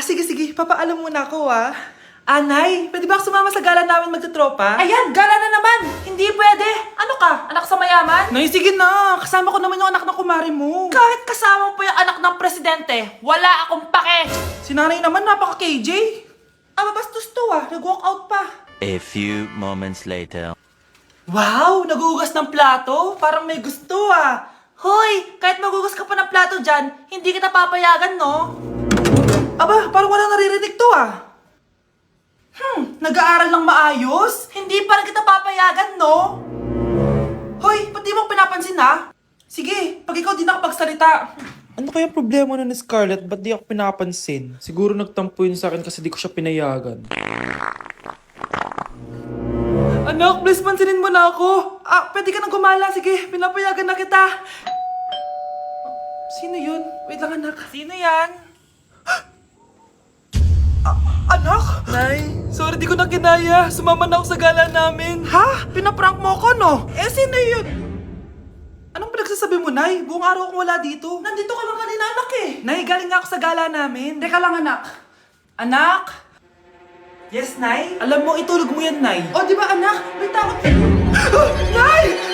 Sige. Papaalam muna ako, Nay, pwede ba ako sumama sa gala namin magtutropa? Ayan, gala na naman! Hindi pwede! Ano ka? Anak sa mayaman? Nay, sige na. Kasama ko naman yung anak ng kumari mo. Kahit kasama mo pa yung anak ng presidente, wala akong pake! Si nanay naman, napaka-KJ. Mabastos to, Nag-walk out pa. A few moments later. Wow, nagugas ng plato. Parang may gusto, Hoy! Kahit magugas ka pa ng plato dyan, hindi kita papayagan, no? Aba, parang wala naririnig to, Nag-aaral ng maayos? Hindi pa rin kita papayagan, no? Hoy, ba't di mo pinapansin, Sige, pag ikaw di nakapagsalita. Ano kaya problema nun ni Scarlett? Ba't di ako pinapansin? Siguro nagtampo yun sa akin kasi di ko siya pinayagan. Anak, please pansinin mo na ako. Pwede ka nang gumala. Sige, pinapayagan na kita. Sino yun? Wait lang, anak. Sino yan? Anak? Nay, sorry di ko na kinaya. Sumama na ako sa gala namin. Ha? Pinaprank mo ko, no? Sino yun? Anong pinagsasabi mo, Nay? Buong araw akong wala dito. Nandito ka lang kanina, anak, Nay, galing nga ako sa gala namin. Teka lang, anak. Anak? Yes, Nay? Alam mo, itulog mo yan, Nay. O, di ba, anak? May takot. Nay!